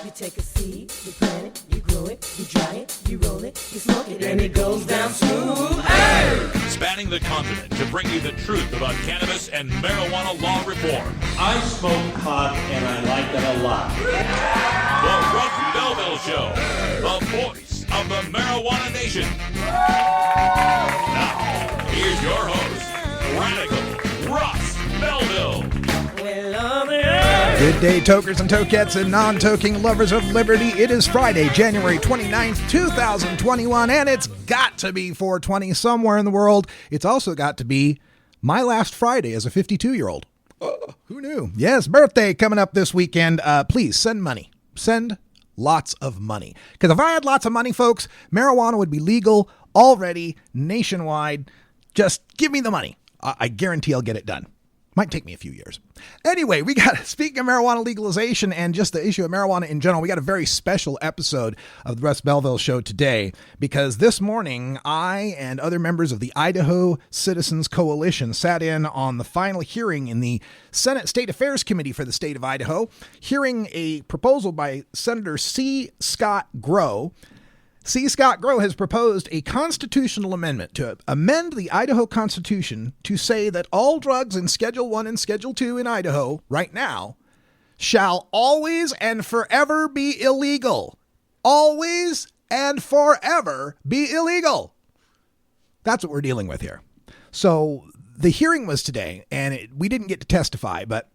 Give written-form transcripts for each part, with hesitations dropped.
You take a seed, you plant it, you grow it, you dry it, you roll it, you smoke it, and it goes down smooth. Hey! Spanning the continent to bring you the truth about cannabis and marijuana law reform. I smoke pot and I like it a lot. The Russ Belville Show, the voice of the marijuana nation. Now, here's your host, Radical Russ Belville. Good day, tokers and tokettes and non-toking lovers of liberty. It is Friday, January 29th, 2021, and it's got to be 420 somewhere in the world. It's also got to be my last Friday as a 52-year-old. Who knew? Yes, birthday coming up this weekend. Please send money. Send lots of money. Because if I had lots of money, folks, marijuana would be legal already nationwide. Just give me the money. I guarantee I'll get it done. Might take me a few years. Anyway, speaking of marijuana legalization and just the issue of marijuana in general, we got a very special episode of the Russ Belville Show today because this morning I and other members of the Idaho Citizens Coalition sat in on the final hearing in the Senate State Affairs Committee for the state of Idaho, hearing a proposal by Senator C. Scott Grow. C. Scott Grow has proposed a constitutional amendment to amend the Idaho Constitution to say that all drugs in Schedule 1 and Schedule 2 in Idaho right now shall always and forever be illegal. Always and forever be illegal. That's what we're dealing with here. So the hearing was today, and we didn't get to testify, but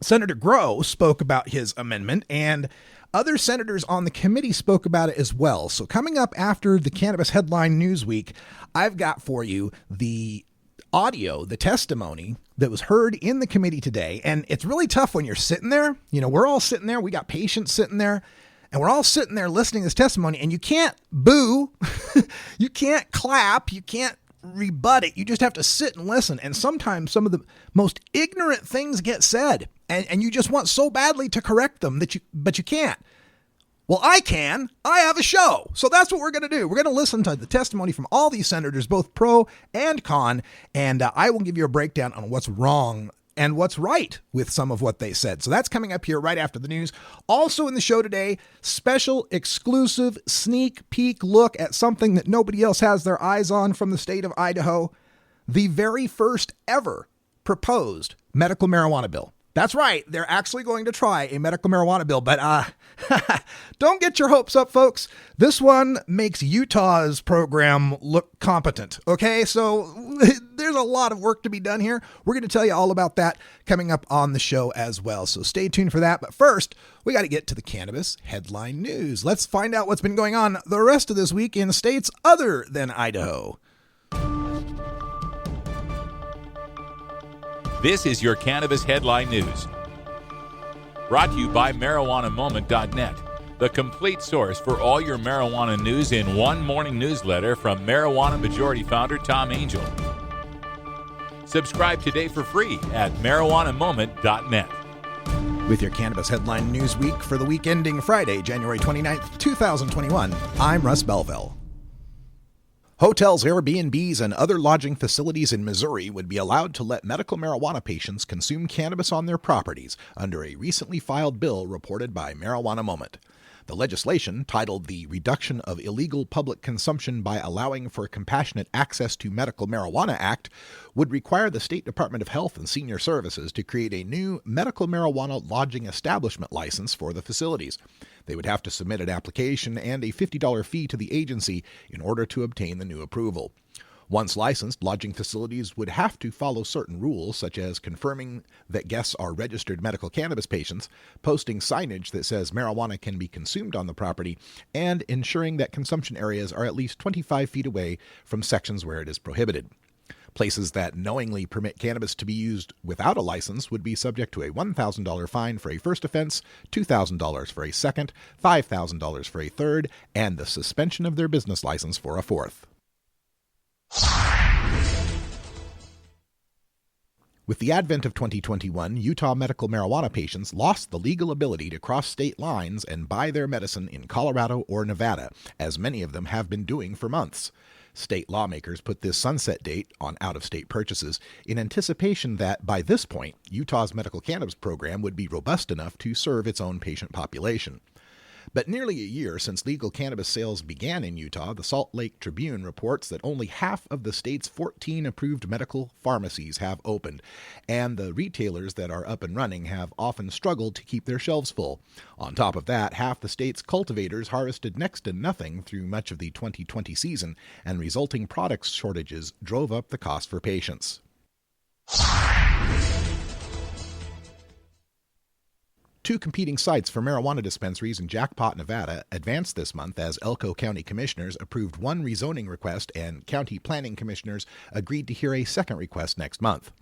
Senator Grow spoke about his amendment, and other senators on the committee spoke about it as well. So coming up after the Cannabis Headline Newsweek, I've got for you the audio, the testimony that was heard in the committee today. And it's really tough when you're sitting there. You know, we're all sitting there. We got patients sitting there. And we're all sitting there listening to this testimony. And you can't boo. You can't clap. You can't rebut it. You just have to sit and listen. And sometimes some of the most ignorant things get said. And you just want so badly to correct them but you can't. Well, I can. I have a show. So that's what we're going to do. We're going to listen to the testimony from all these senators, both pro and con, and I will give you a breakdown on what's wrong and what's right with some of what they said. So that's coming up here right after the news. Also in the show today, special exclusive sneak peek look at something that nobody else has their eyes on from the state of Idaho, the very first ever proposed medical marijuana bill. That's right. They're actually going to try a medical marijuana bill, but don't get your hopes up, folks. This one makes Utah's program look competent. Okay, so there's a lot of work to be done here. We're going to tell you all about that coming up on the show as well. So stay tuned for that. But first, we got to get to the Cannabis Headline News. Let's find out what's been going on the rest of this week in states other than Idaho. This is your Cannabis Headline News. Brought to you by MarijuanaMoment.net, the complete source for all your marijuana news in one morning newsletter from Marijuana Majority Founder Tom Angel. Subscribe today for free at MarijuanaMoment.net. With your Cannabis Headline News Week for the week ending Friday, January 29th, 2021, I'm Russ Belville. Hotels, Airbnbs, and other lodging facilities in Missouri would be allowed to let medical marijuana patients consume cannabis on their properties under a recently filed bill reported by Marijuana Moment. The legislation, titled the Reduction of Illegal Public Consumption by Allowing for Compassionate Access to Medical Marijuana Act, would require the State Department of Health and Senior Services to create a new medical marijuana lodging establishment license for the facilities. They would have to submit an application and a $50 fee to the agency in order to obtain the new approval. Once licensed, lodging facilities would have to follow certain rules, such as confirming that guests are registered medical cannabis patients, posting signage that says marijuana can be consumed on the property, and ensuring that consumption areas are at least 25 feet away from sections where it is prohibited. Places that knowingly permit cannabis to be used without a license would be subject to a $1,000 fine for a first offense, $2,000 for a second, $5,000 for a third, and the suspension of their business license for a fourth. With the advent of 2021, Utah medical marijuana patients lost the legal ability to cross state lines and buy their medicine in Colorado or Nevada, as many of them have been doing for months. State lawmakers put this sunset date on out-of-state purchases in anticipation that, by this point, Utah's medical cannabis program would be robust enough to serve its own patient population. But nearly a year since legal cannabis sales began in Utah, the Salt Lake Tribune reports that only half of the state's 14 approved medical pharmacies have opened, and the retailers that are up and running have often struggled to keep their shelves full. On top of that, half the state's cultivators harvested next to nothing through much of the 2020 season, and resulting product shortages drove up the cost for patients. Two competing sites for marijuana dispensaries in Jackpot, Nevada, advanced this month as Elko County commissioners approved one rezoning request and county planning commissioners agreed to hear a second request next month.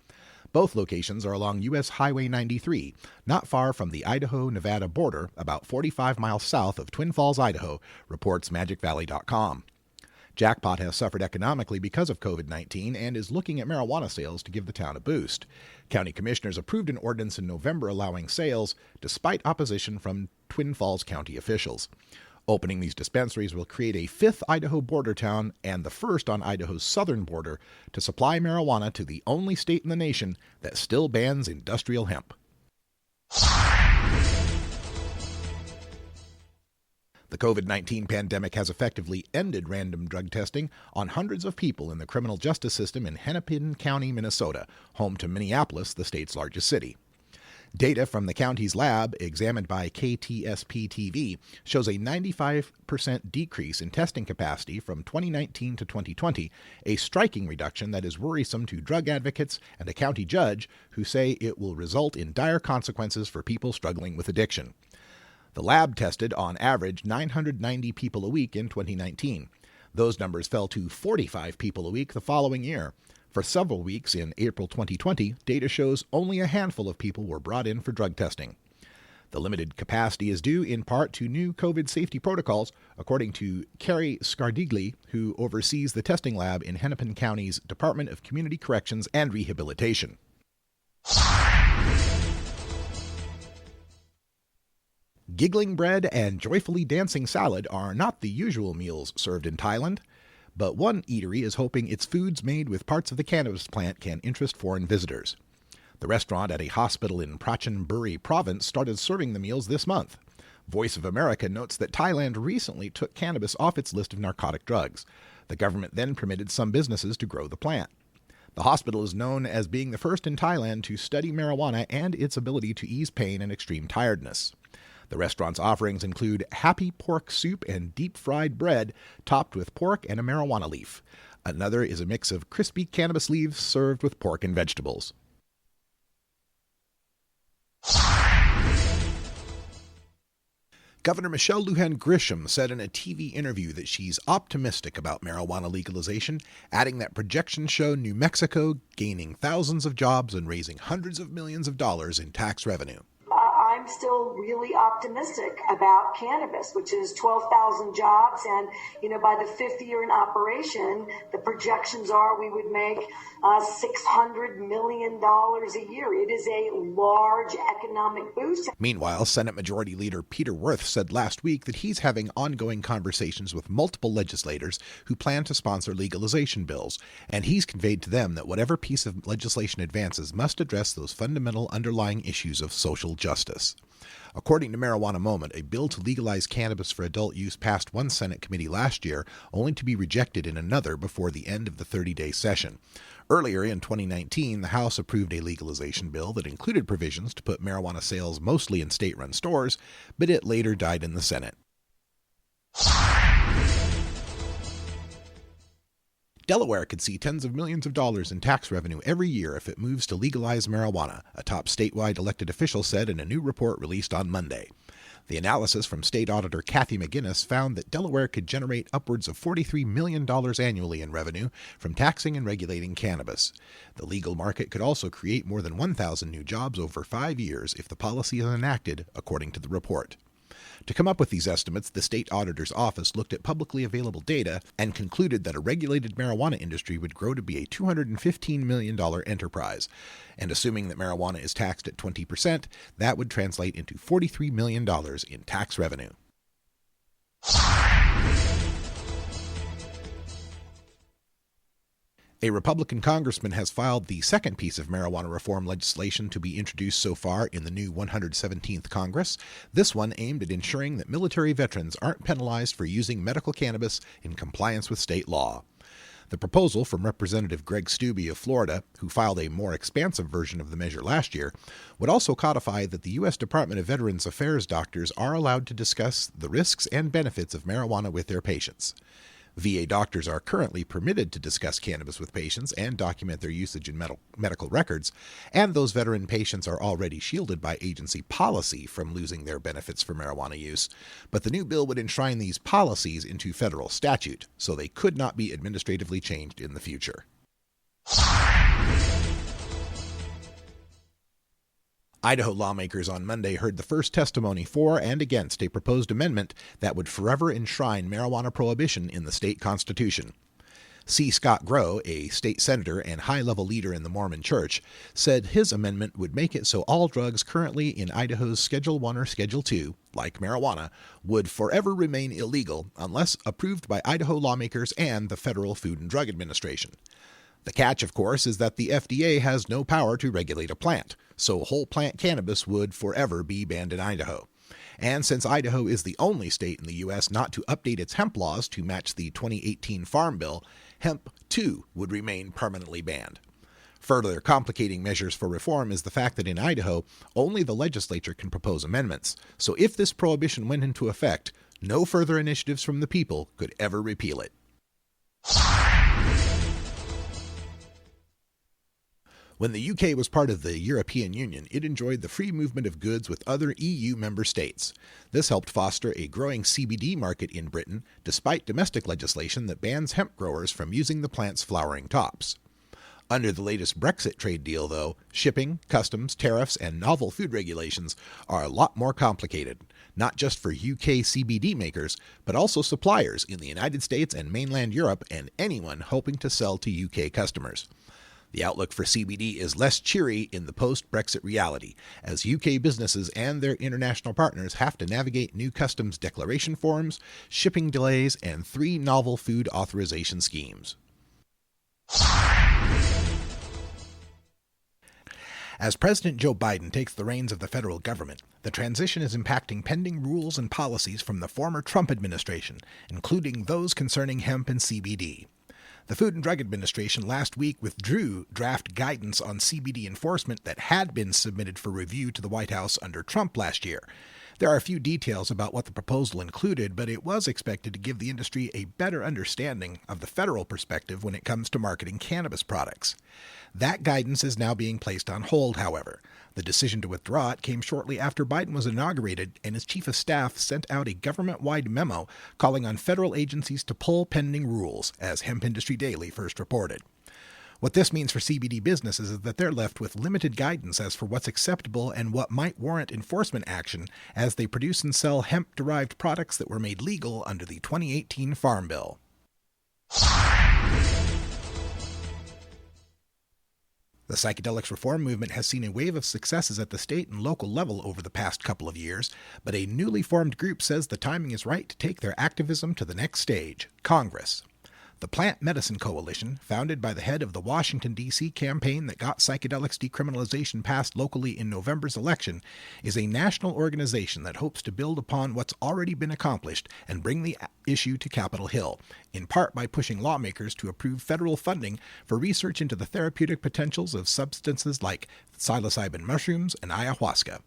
Both locations are along U.S. Highway 93, not far from the Idaho-Nevada border, about 45 miles south of Twin Falls, Idaho, reports MagicValley.com. Jackpot has suffered economically because of COVID-19 and is looking at marijuana sales to give the town a boost. County commissioners approved an ordinance in November allowing sales, despite opposition from Twin Falls County officials. Opening these dispensaries will create a fifth Idaho border town and the first on Idaho's southern border to supply marijuana to the only state in the nation that still bans industrial hemp. The COVID-19 pandemic has effectively ended random drug testing on hundreds of people in the criminal justice system in Hennepin County, Minnesota, home to Minneapolis, the state's largest city. Data from the county's lab, examined by KTSP-TV, shows a 95% decrease in testing capacity from 2019 to 2020, a striking reduction that is worrisome to drug advocates and a county judge who say it will result in dire consequences for people struggling with addiction. The lab tested, on average, 990 people a week in 2019. Those numbers fell to 45 people a week the following year. For several weeks in April 2020, data shows only a handful of people were brought in for drug testing. The limited capacity is due in part to new COVID safety protocols, according to Carrie Scardigli, who oversees the testing lab in Hennepin County's Department of Community Corrections and Rehabilitation. Giggling bread and joyfully dancing salad are not the usual meals served in Thailand, but one eatery is hoping its foods made with parts of the cannabis plant can interest foreign visitors. The restaurant at a hospital in Prachinburi province started serving the meals this month. Voice of America notes that Thailand recently took cannabis off its list of narcotic drugs. The government then permitted some businesses to grow the plant. The hospital is known as being the first in Thailand to study marijuana and its ability to ease pain and extreme tiredness. The restaurant's offerings include happy pork soup and deep-fried bread topped with pork and a marijuana leaf. Another is a mix of crispy cannabis leaves served with pork and vegetables. Governor Michelle Lujan Grisham said in a TV interview that she's optimistic about marijuana legalization, adding that projections show New Mexico gaining thousands of jobs and raising hundreds of millions of dollars in tax revenue. I'm still really optimistic about cannabis, which is 12,000 jobs. And, by the fifth year in operation, the projections are we would make $600 million a year. It is a large economic boost. Meanwhile, Senate Majority Leader Peter Wirth said last week that he's having ongoing conversations with multiple legislators who plan to sponsor legalization bills, and he's conveyed to them that whatever piece of legislation advances must address those fundamental underlying issues of social justice. According to Marijuana Moment, a bill to legalize cannabis for adult use passed one Senate committee last year, only to be rejected in another before the end of the 30-day session. Earlier in 2019, the House approved a legalization bill that included provisions to put marijuana sales mostly in state-run stores, but it later died in the Senate. Delaware could see tens of millions of dollars in tax revenue every year if it moves to legalize marijuana, a top statewide elected official said in a new report released on Monday. The analysis from State Auditor Kathy McGinnis found that Delaware could generate upwards of $43 million annually in revenue from taxing and regulating cannabis. The legal market could also create more than 1,000 new jobs over 5 years if the policy is enacted, according to the report. To come up with these estimates, the state auditor's office looked at publicly available data and concluded that a regulated marijuana industry would grow to be a $215 million enterprise. And assuming that marijuana is taxed at 20%, that would translate into $43 million in tax revenue. A Republican congressman has filed the second piece of marijuana reform legislation to be introduced so far in the new 117th Congress, this one aimed at ensuring that military veterans aren't penalized for using medical cannabis in compliance with state law. The proposal from Representative Greg Steube of Florida, who filed a more expansive version of the measure last year, would also codify that the U.S. Department of Veterans Affairs doctors are allowed to discuss the risks and benefits of marijuana with their patients. VA doctors are currently permitted to discuss cannabis with patients and document their usage in medical records, and those veteran patients are already shielded by agency policy from losing their benefits for marijuana use. But the new bill would enshrine these policies into federal statute, so they could not be administratively changed in the future. Idaho lawmakers on Monday heard the first testimony for and against a proposed amendment that would forever enshrine marijuana prohibition in the state constitution. C. Scott Grow, a state senator and high-level leader in the Mormon Church, said his amendment would make it so all drugs currently in Idaho's Schedule I or Schedule II, like marijuana, would forever remain illegal unless approved by Idaho lawmakers and the Federal Food and Drug Administration. The catch, of course, is that the FDA has no power to regulate a plant, so whole plant cannabis would forever be banned in Idaho. And since Idaho is the only state in the U.S. not to update its hemp laws to match the 2018 Farm Bill, hemp, too, would remain permanently banned. Further complicating measures for reform is the fact that in Idaho, only the legislature can propose amendments, so if this prohibition went into effect, no further initiatives from the people could ever repeal it. When the UK was part of the European Union, it enjoyed the free movement of goods with other EU member states. This helped foster a growing CBD market in Britain, despite domestic legislation that bans hemp growers from using the plant's flowering tops. Under the latest Brexit trade deal, though, shipping, customs, tariffs, and novel food regulations are a lot more complicated, not just for UK CBD makers, but also suppliers in the United States and mainland Europe and anyone hoping to sell to UK customers. The outlook for CBD is less cheery in the post-Brexit reality, as UK businesses and their international partners have to navigate new customs declaration forms, shipping delays, and 3 novel food authorization schemes. As President Joe Biden takes the reins of the federal government, the transition is impacting pending rules and policies from the former Trump administration, including those concerning hemp and CBD. The Food and Drug Administration last week withdrew draft guidance on CBD enforcement that had been submitted for review to the White House under Trump last year. There are a few details about what the proposal included, but it was expected to give the industry a better understanding of the federal perspective when it comes to marketing cannabis products. That guidance is now being placed on hold, however. The decision to withdraw it came shortly after Biden was inaugurated, and his chief of staff sent out a government-wide memo calling on federal agencies to pull pending rules, as Hemp Industry Daily first reported. What this means for CBD businesses is that they're left with limited guidance as for what's acceptable and what might warrant enforcement action as they produce and sell hemp-derived products that were made legal under the 2018 Farm Bill. The psychedelics reform movement has seen a wave of successes at the state and local level over the past couple of years, but a newly formed group says the timing is right to take their activism to the next stage, Congress. The Plant Medicine Coalition, founded by the head of the Washington, D.C. campaign that got psychedelics decriminalization passed locally in November's election, is a national organization that hopes to build upon what's already been accomplished and bring the issue to Capitol Hill, in part by pushing lawmakers to approve federal funding for research into the therapeutic potentials of substances like psilocybin mushrooms and ayahuasca.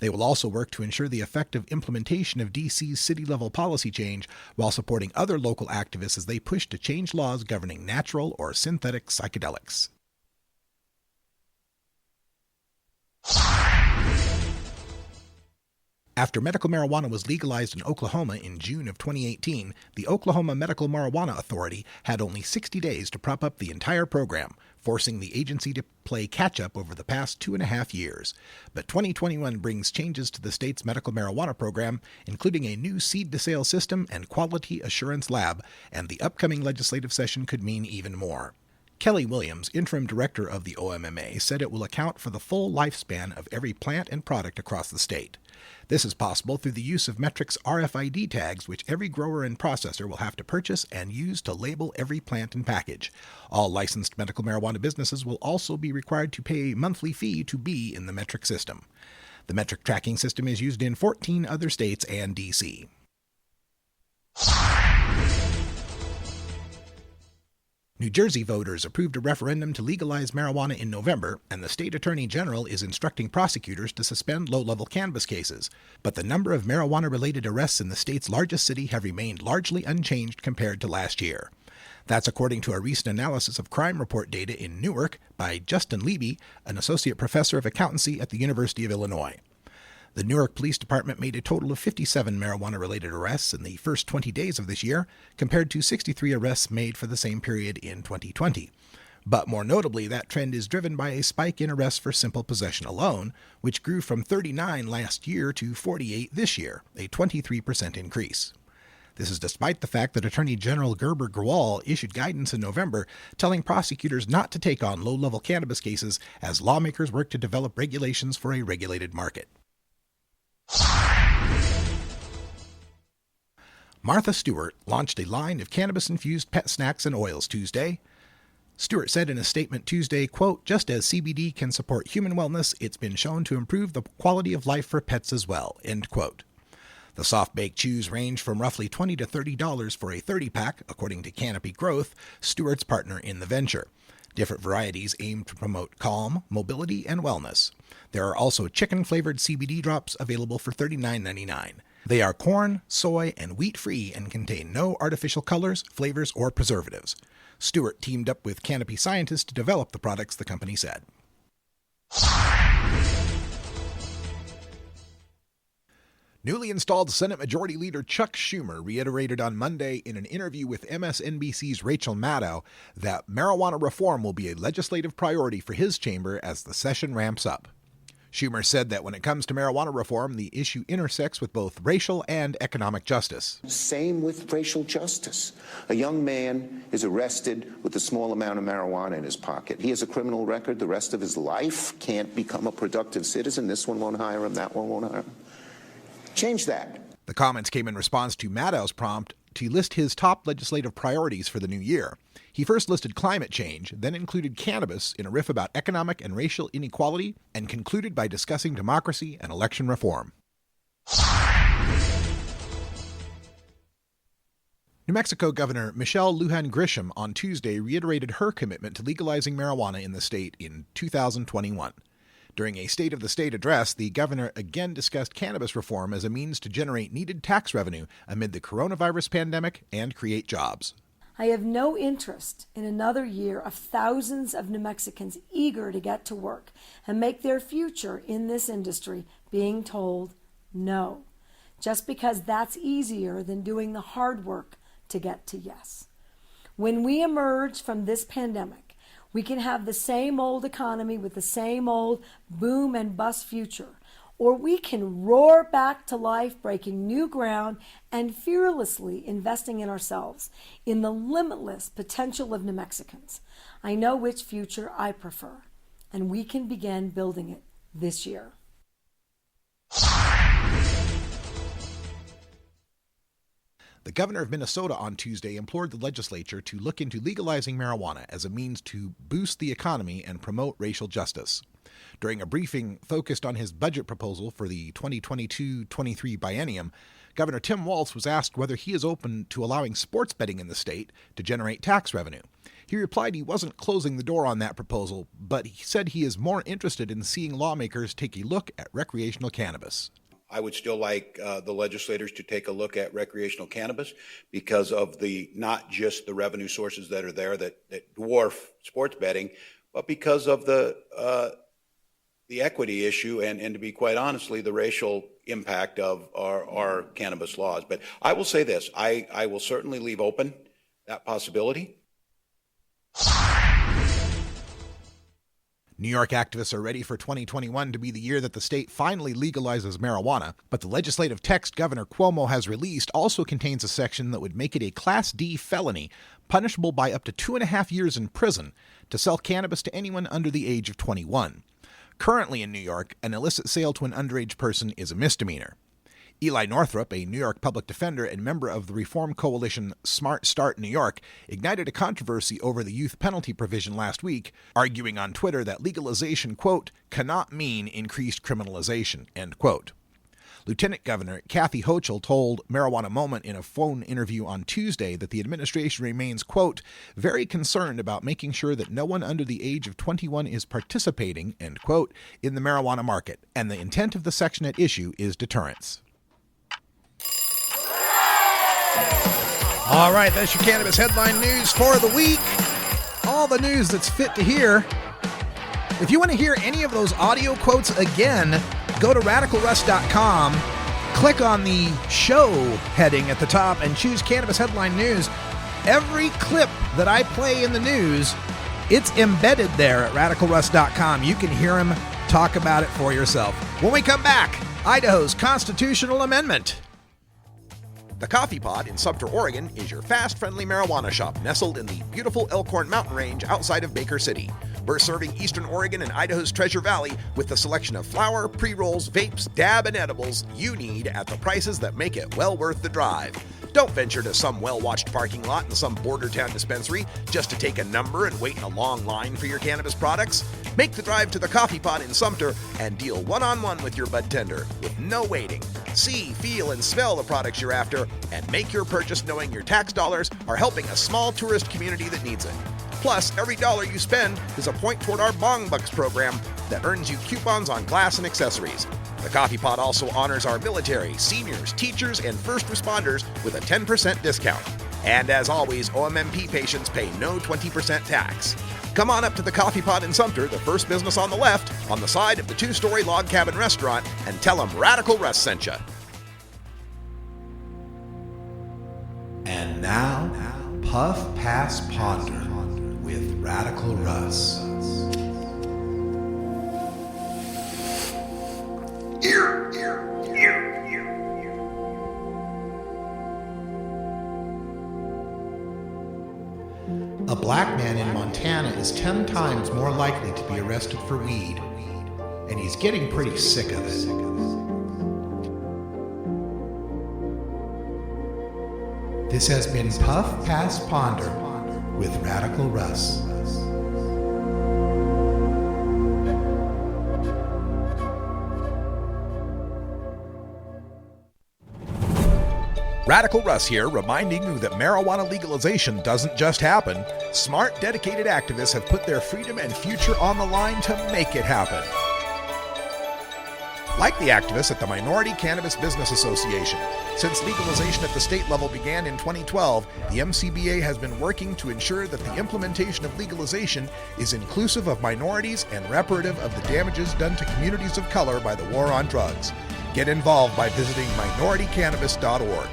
They will also work to ensure the effective implementation of D.C.'s city-level policy change while supporting other local activists as they push to change laws governing natural or synthetic psychedelics. After medical marijuana was legalized in Oklahoma in June of 2018, the Oklahoma Medical Marijuana Authority had only 60 days to prop up the entire program, forcing the agency to play catch-up over the past 2.5 years. But 2021 brings changes to the state's medical marijuana program, including a new seed-to-sale system and quality assurance lab, and the upcoming legislative session could mean even more. Kelly Williams, interim director of the OMMA, said it will account for the full lifespan of every plant and product across the state. This is possible through the use of Metric's RFID tags, which every grower and processor will have to purchase and use to label every plant and package. All licensed medical marijuana businesses will also be required to pay a monthly fee to be in the Metric system. The Metric tracking system is used in 14 other states and D.C. New Jersey voters approved a referendum to legalize marijuana in November, and the state attorney general is instructing prosecutors to suspend low-level cannabis cases. But the number of marijuana-related arrests in the state's largest city have remained largely unchanged compared to last year. That's according to a recent analysis of crime report data in Newark by Justin Levy, an associate professor of accountancy at the University of Illinois. The Newark Police Department made a total of 57 marijuana-related arrests in the first 20 days of this year, compared to 63 arrests made for the same period in 2020. But more notably, that trend is driven by a spike in arrests for simple possession alone, which grew from 39 last year to 48 this year, a 23% increase. This is despite the fact that Attorney General Gerber Grewal issued guidance in November telling prosecutors not to take on low-level cannabis cases as lawmakers work to develop regulations for a regulated market. Martha Stewart launched a line of cannabis-infused pet snacks and oils Tuesday. Stewart said in a statement Tuesday, quote, "Just as CBD can support human wellness, it's been shown to improve the quality of life for pets as well," end quote. The soft-baked chews range from roughly $20 to $30 for a 30-pack, according to Canopy Growth, Stewart's partner in the venture. Different varieties aim to promote calm, mobility, and wellness. There are also chicken-flavored CBD drops available for $39.99. They are corn, soy, and wheat-free and contain no artificial colors, flavors, or preservatives. Stewart teamed up with Canopy scientists to develop the products, the company said. Newly installed Senate Majority Leader Chuck Schumer reiterated on Monday in an interview with MSNBC's Rachel Maddow that marijuana reform will be a legislative priority for his chamber as the session ramps up. Schumer said that when it comes to marijuana reform, the issue intersects with both racial and economic justice. Same with racial justice. A young man is arrested with a small amount of marijuana in his pocket. He has a criminal record the rest of his life, can't become a productive citizen. This one won't hire him, that one won't hire him. Change that. The comments came in response to Maddow's prompt to list his top legislative priorities for the new year. He first listed climate change, then included cannabis in a riff about economic and racial inequality, and concluded by discussing democracy and election reform. New Mexico Governor Michelle Lujan Grisham on Tuesday reiterated her commitment to legalizing marijuana in the state in 2021. During a State of the State address, the governor again discussed cannabis reform as a means to generate needed tax revenue amid the coronavirus pandemic and create jobs. I have no interest in another year of thousands of New Mexicans eager to get to work and make their future in this industry being told no, just because that's easier than doing the hard work to get to yes. When we emerge from this pandemic, we can have the same old economy with the same old boom and bust future, or we can roar back to life, breaking new ground and fearlessly investing in ourselves, in the limitless potential of New Mexicans. I know which future I prefer, and we can begin building it this year. The governor of Minnesota on Tuesday implored the legislature to look into legalizing marijuana as a means to boost the economy and promote racial justice. During a briefing focused on his budget proposal for the 2022-23 biennium, Governor Tim Walz was asked whether he is open to allowing sports betting in the state to generate tax revenue. He replied he wasn't closing the door on that proposal, but he said he is more interested in seeing lawmakers take a look at recreational cannabis. I would still like the legislators to take a look at recreational cannabis because of the not just the revenue sources that are there that dwarf sports betting, but because of the equity issue and to be quite honestly, the racial impact of our cannabis laws. But I will say this, I will certainly leave open that possibility. New York activists are ready for 2021 to be the year that the state finally legalizes marijuana, but the legislative text Governor Cuomo has released also contains a section that would make it a Class D felony punishable by up to 2.5 years in prison to sell cannabis to anyone under the age of 21. Currently in New York, an illicit sale to an underage person is a misdemeanor. Eli Northrup, a New York public defender and member of the reform coalition Smart Start New York, ignited a controversy over the youth penalty provision last week, arguing on Twitter that legalization, quote, cannot mean increased criminalization, end quote. Lieutenant Governor Kathy Hochul told Marijuana Moment in a phone interview on Tuesday that the administration remains, quote, very concerned about making sure that no one under the age of 21 is participating, end quote, in the marijuana market, and the intent of the section at issue is deterrence. All right, that's your cannabis headline news for the week. All the news that's fit to hear. If you want to hear any of those audio quotes again, go to RadicalRuss.com, click on the show heading at the top, and choose Cannabis Headline News. Every clip that I play in the news, it's embedded there at RadicalRuss.com. You can hear him talk about it for yourself. When we come back, Idaho's constitutional amendment. The Coffee Pot in Sumter, Oregon is your fast, friendly marijuana shop nestled in the beautiful Elkhorn Mountain Range outside of Baker City. We're serving Eastern Oregon and Idaho's Treasure Valley with the selection of flower, pre-rolls, vapes, dab, and edibles you need at the prices that make it well worth the drive. Don't venture to some well-watched parking lot in some border town dispensary just to take a number and wait in a long line for your cannabis products. Make the drive to the Coffee Pot in Sumter and deal one-on-one with your bud tender with no waiting. See, feel, and smell the products you're after and make your purchase knowing your tax dollars are helping a small tourist community that needs it. Plus, every dollar you spend is a point toward our Bong Bucks program that earns you coupons on glass and accessories. The Coffee Pot also honors our military, seniors, teachers, and first responders with a 10% discount. And as always, OMMP patients pay no 20% tax. Come on up to the Coffee Pot in Sumter, the first business on the left, on the side of the 2-story log cabin restaurant, and tell them Radical Russ sent you. And now, Puff Pass Ponder with Radical Russ. A black man in Montana is 10 times more likely to be arrested for weed, and he's getting pretty sick of it. This has been Puff Pass Ponder with Radical Russ. Radical Russ here, reminding you that marijuana legalization doesn't just happen. Smart, dedicated activists have put their freedom and future on the line to make it happen. Like the activists at the Minority Cannabis Business Association. Since legalization at the state level began in 2012, the MCBA has been working to ensure that the implementation of legalization is inclusive of minorities and reparative of the damages done to communities of color by the war on drugs. Get involved by visiting minoritycannabis.org.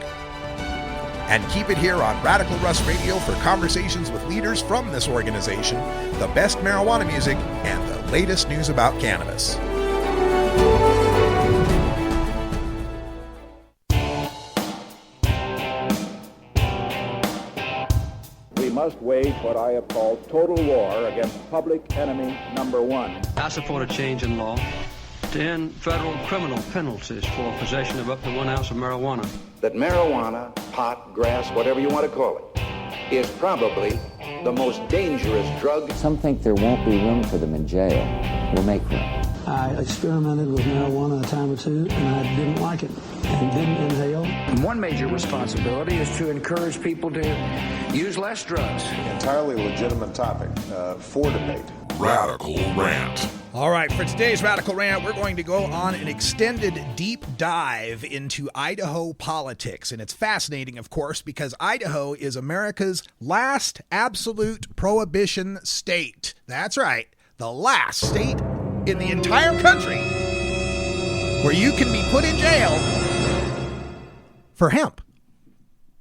And keep it here on Radical Russ Radio for conversations with leaders from this organization, the best marijuana music, and the latest news about cannabis. We must wage what I have called total war against public enemy number one. I support a change in law to end federal criminal penalties for possession of up to 1 ounce of marijuana. That marijuana, pot, grass, whatever you want to call it, is probably the most dangerous drug. Some think there won't be room for them in jail. We'll make room. I experimented with marijuana a time or two, and I didn't like it and didn't inhale. One major responsibility is to encourage people to use less drugs. Entirely legitimate topic for debate. Radical Rant. All right, for today's Radical Rant, we're going to go on an extended deep dive into Idaho politics. And it's fascinating, of course, because Idaho is America's last absolute prohibition state. That's right, the last state in the entire country where you can be put in jail for hemp.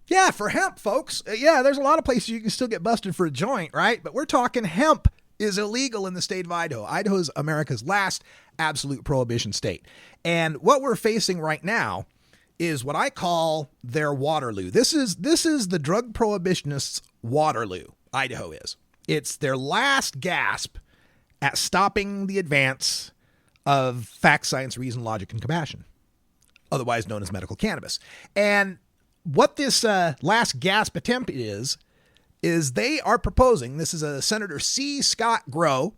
Yeah, for hemp, folks. Yeah, there's a lot of places you can still get busted for a joint, right? But we're talking hemp is illegal in the state of Idaho. Idaho is America's last absolute prohibition state. And what we're facing right now is what I call their Waterloo. This is the drug prohibitionists' Waterloo, Idaho is. It's their last gasp at stopping the advance of fact, science, reason, logic, and compassion, otherwise known as medical cannabis. And what this last gasp attempt is they are proposing, this is a Senator C. Scott Grow,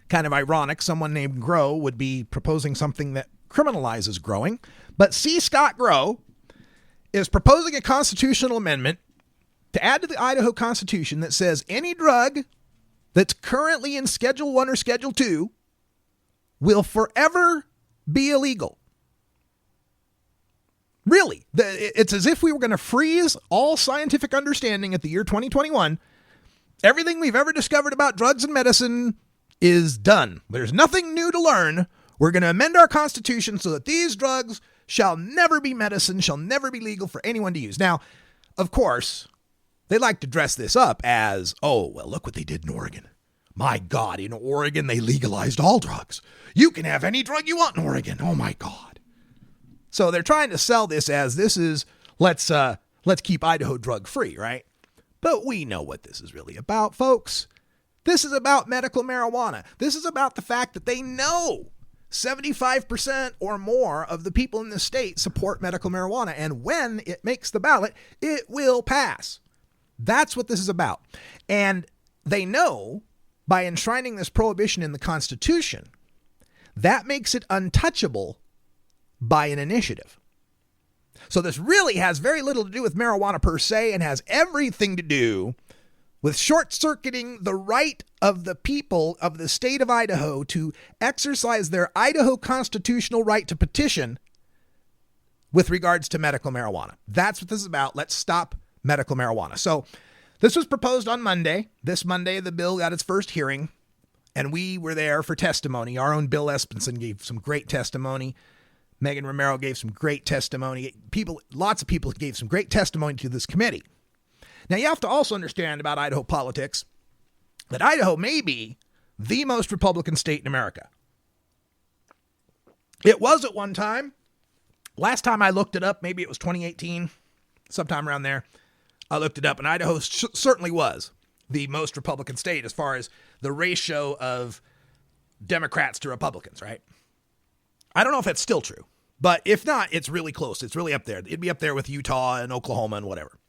kind of ironic, someone named Grow would be proposing something that criminalizes growing, but C. Scott Grow is proposing a constitutional amendment to add to the Idaho Constitution that says any drug that's currently in Schedule 1 or Schedule 2 will forever be illegal. Really, it's as if we were going to freeze all scientific understanding at the year 2021. Everything we've ever discovered about drugs and medicine is done. There's nothing new to learn. We're going to amend our Constitution so that these drugs shall never be medicine, shall never be legal for anyone to use. Now, of course, they like to dress this up as, oh, well, look what they did in Oregon. My God, in Oregon, they legalized all drugs. You can have any drug you want in Oregon. Oh, my God. So they're trying to sell this as this is, let's keep Idaho drug free, right? But we know what this is really about, folks. This is about medical marijuana. This is about the fact that they know 75% or more of the people in the state support medical marijuana. And when it makes the ballot, it will pass. That's what this is about. And they know by enshrining this prohibition in the Constitution, that makes it untouchable by an initiative. So this really has very little to do with marijuana per se and has everything to do with short-circuiting the right of the people of the state of Idaho to exercise their Idaho constitutional right to petition with regards to medical marijuana. That's what this is about. Let's stop medical marijuana. So this was proposed on Monday. This Monday, the bill got its first hearing, and we were there for testimony. Our own Bill Espenson gave some great testimony. Megan Romero gave some great testimony. Lots of people gave some great testimony to this committee. Now, you have to also understand about Idaho politics that Idaho may be the most Republican state in America. It was at one time. Last time I looked it up, maybe it was 2018, sometime around there. I looked it up, and Idaho certainly was the most Republican state as far as the ratio of Democrats to Republicans, right? I don't know if that's still true, but if not, it's really close. It's really up there. It'd be up there with Utah and Oklahoma and whatever.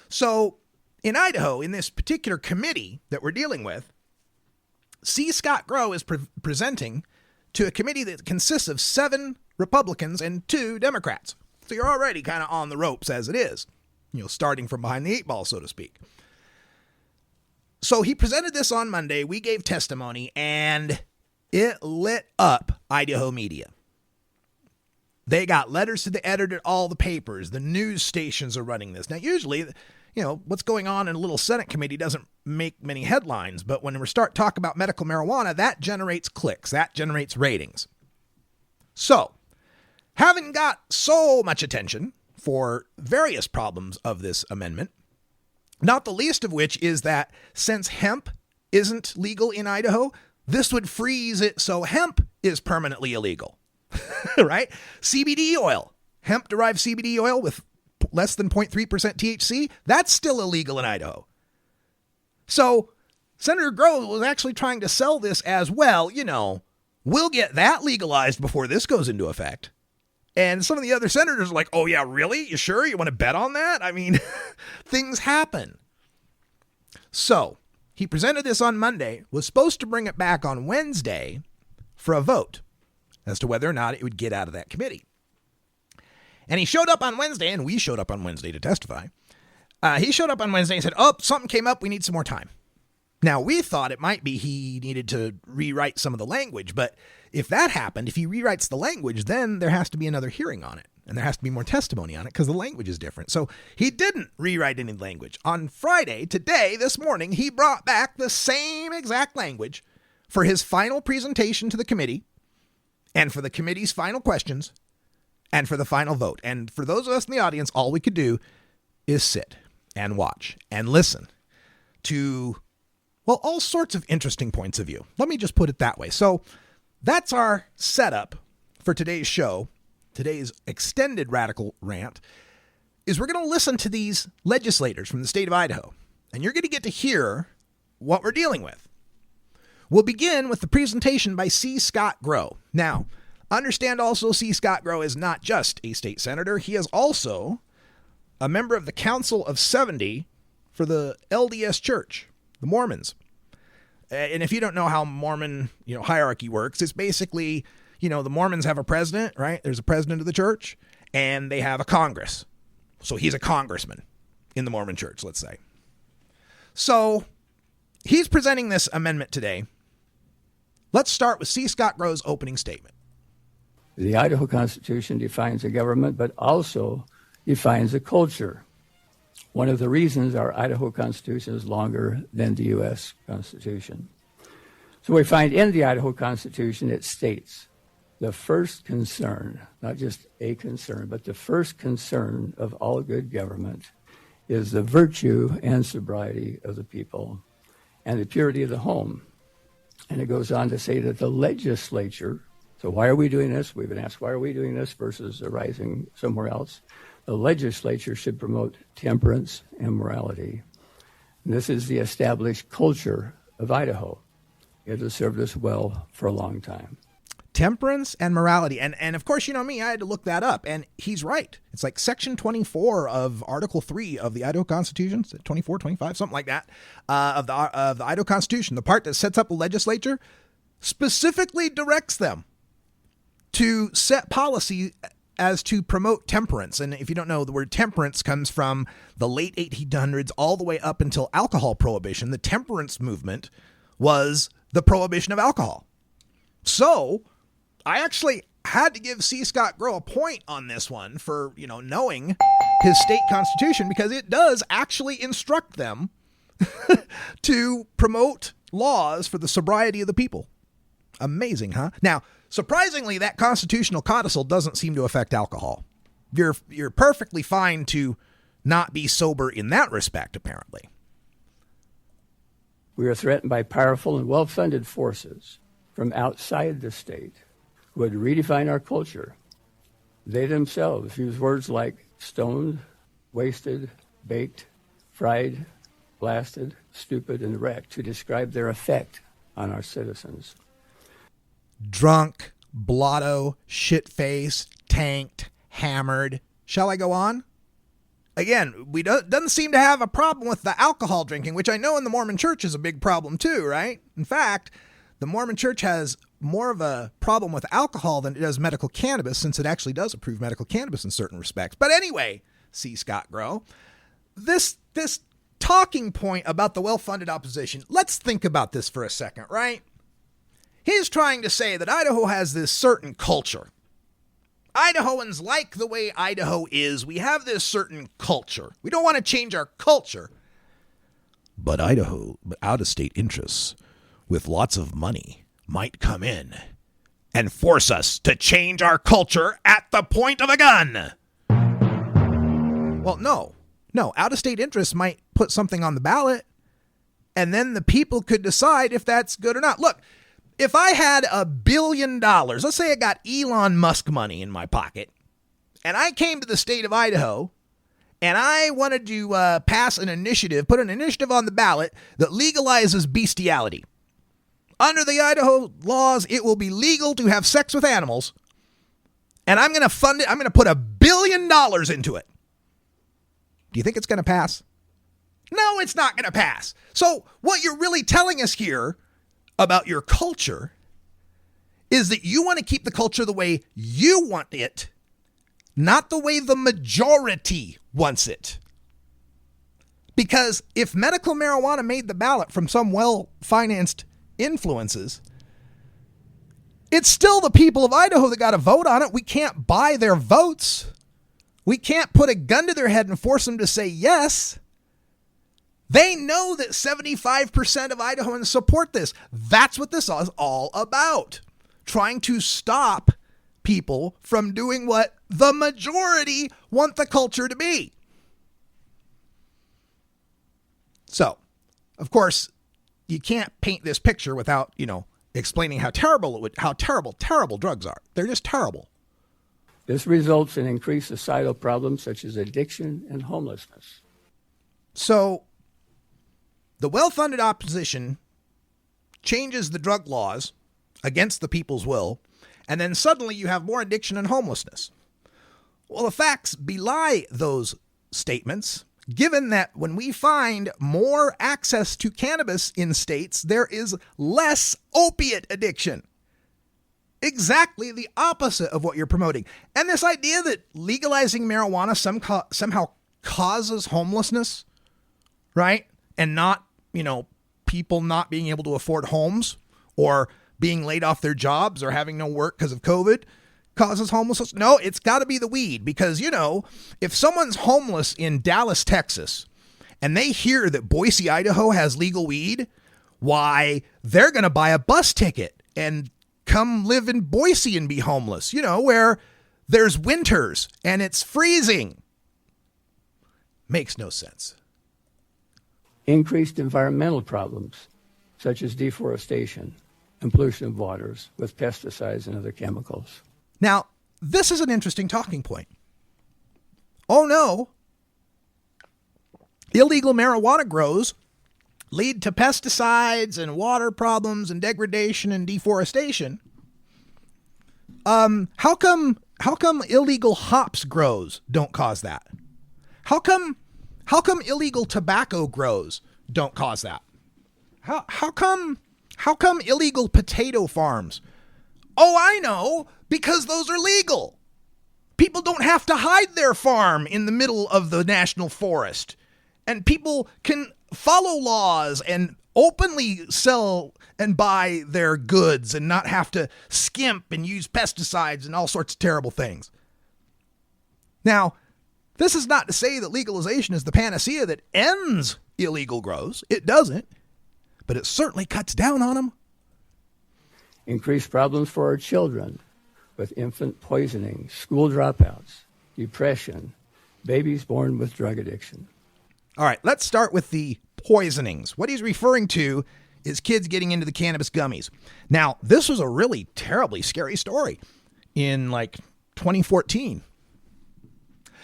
So in Idaho, in this particular committee that we're dealing with, C. Scott Grow is presenting to a committee that consists of 7 Republicans and 2 Democrats. So you're already kind of on the ropes as it is, starting from behind the 8 ball, so to speak. So he presented this on Monday. We gave testimony, and it lit up Idaho media. They got letters to the editor at all the papers. The news stations are running this. Now, usually, what's going on in a little Senate committee doesn't make many headlines. But when we start talking about medical marijuana, that generates clicks. That generates ratings. So, having got so much attention for various problems of this amendment, not the least of which is that since hemp isn't legal in Idaho, this would freeze it so hemp is permanently illegal. Right? CBD oil, hemp-derived CBD oil with less than 0.3% THC, that's still illegal in Idaho. So Senator Grow was actually trying to sell this as, well, we'll get that legalized before this goes into effect. And some of the other senators are like, oh, yeah, really? You sure? You want to bet on that? I mean, things happen. So he presented this on Monday, was supposed to bring it back on Wednesday for a vote as to whether or not it would get out of that committee. And he showed up on Wednesday, and we showed up on Wednesday to testify. He showed up on Wednesday and said, oh, something came up. We need some more time. Now, we thought it might be he needed to rewrite some of the language, but if that happened, if he rewrites the language, then there has to be another hearing on it, and there has to be more testimony on it because the language is different. So he didn't rewrite any language. On Friday, today, this morning, he brought back the same exact language for his final presentation to the committee, and for the committee's final questions, and for the final vote. And for those of us in the audience, all we could do is sit and watch and listen to, well, all sorts of interesting points of view. Let me just put it that way. So that's our setup for today's show, today's extended radical rant. is we're going to listen to these legislators from the state of Idaho, and you're going to get to hear what we're dealing with. We'll begin with the presentation by C. Scott Grow. Now, understand also C. Scott Grow is not just a state senator. He is also a member of the Council of 70 for the LDS Church, the Mormons. And if you don't know how Mormon, hierarchy works, it's basically, the Mormons have a president, right? There's a president of the church, and they have a Congress. So he's a congressman in the Mormon church, let's say. So he's presenting this amendment today. Let's start with C. Scott Grow's opening statement. The Idaho Constitution defines a government, but also defines a culture. One of the reasons our Idaho Constitution is longer than the U.S. Constitution. So we find in the Idaho Constitution, it states, the first concern, not just a concern, but the first concern of all good government is the virtue and sobriety of the people and the purity of the home. And it goes on to say that the legislature, so why are we doing this? We've been asked, why are we doing this versus arising somewhere else? The legislature should promote temperance and morality. And this is the established culture of Idaho. It has served us well for a long time. Temperance and morality. And of course, you know me, I had to look that up. And he's right. It's like Section 24 of Article 3 of the Idaho Constitution, 24, 25, something like that, of the Idaho Constitution. The part that sets up the legislature specifically directs them to set policy as to promote temperance. And if you don't know, the word temperance comes from the late 1800s all the way up until alcohol prohibition. The temperance movement was the prohibition of alcohol. So I actually had to give C. Scott Grow a point on this one for, knowing his state constitution, because it does actually instruct them to promote laws for the sobriety of the people. Amazing, huh? Now, surprisingly, that constitutional codicil doesn't seem to affect alcohol. You're perfectly fine to not be sober in that respect, apparently. We are threatened by powerful and well-funded forces from outside the state who would redefine our culture. They themselves use words like stoned, wasted, baked, fried, blasted, stupid, and wrecked to describe their effect on our citizens. Drunk, blotto, shit-faced, tanked, hammered. Shall I go on? Again, we doesn't seem to have a problem with the alcohol drinking, which I know in the Mormon church is a big problem too, right? In fact, the Mormon church has more of a problem with alcohol than it does medical cannabis, since it actually does approve medical cannabis in certain respects. But anyway, C. Scott Grow, this talking point about the well-funded opposition, let's think about this for a second, right? He's trying to say that Idaho has this certain culture. Idahoans like the way Idaho is. We have this certain culture. We don't want to change our culture. But out-of-state interests with lots of money might come in and force us to change our culture at the point of a gun. Well, no. Out-of-state interests might put something on the ballot, and then the people could decide if that's good or not. Look, if I had $1 billion, let's say I got Elon Musk money in my pocket, and I came to the state of Idaho, and I wanted to put an initiative on the ballot that legalizes bestiality. Under the Idaho laws, it will be legal to have sex with animals, and I'm going to fund it. I'm going to put $1 billion into it. Do you think it's going to pass? No, it's not going to pass. So what you're really telling us here about your culture is that you want to keep the culture the way you want it, not the way the majority wants it. Because if medical marijuana made the ballot from some well-financed influences, it's still the people of Idaho that got to vote on it. We can't buy their votes. We can't put a gun to their head and force them to say yes. They know that 75% of Idahoans support this. That's what this is all about. Trying to stop people from doing what the majority want the culture to be. So, of course, you can't paint this picture without, explaining how terrible drugs are. They're just terrible. This results in increased societal problems such as addiction and homelessness. So the well-funded opposition changes the drug laws against the people's will, and then suddenly you have more addiction and homelessness. Well, the facts belie those statements, given that when we find more access to cannabis in states, there is less opiate addiction. Exactly the opposite of what you're promoting. And this idea that legalizing marijuana somehow causes homelessness, right? And not, people not being able to afford homes or being laid off their jobs or having no work because of COVID causes homelessness. No, it's got to be the weed because, if someone's homeless in Dallas, Texas, and they hear that Boise, Idaho has legal weed, why, they're going to buy a bus ticket and come live in Boise and be homeless, where there's winters and it's freezing. Makes no sense. Increased environmental problems, such as deforestation and pollution of waters with pesticides and other chemicals. Now, this is an interesting talking point. Oh no, illegal marijuana grows lead to pesticides and water problems and degradation and deforestation. How come illegal hops grows don't cause that? How come illegal tobacco grows don't cause that? How come illegal potato farms? Oh, I know, because those are legal. People don't have to hide their farm in the middle of the national forest. And people can follow laws and openly sell and buy their goods and not have to skimp and use pesticides and all sorts of terrible things. Now, this is not to say that legalization is the panacea that ends illegal grows. It doesn't, but it certainly cuts down on them. Increased problems for our children with infant poisoning, school dropouts, depression, babies born with drug addiction. All right, let's start with the poisonings. What he's referring to is kids getting into the cannabis gummies. Now, this was a really terribly scary story in 2014.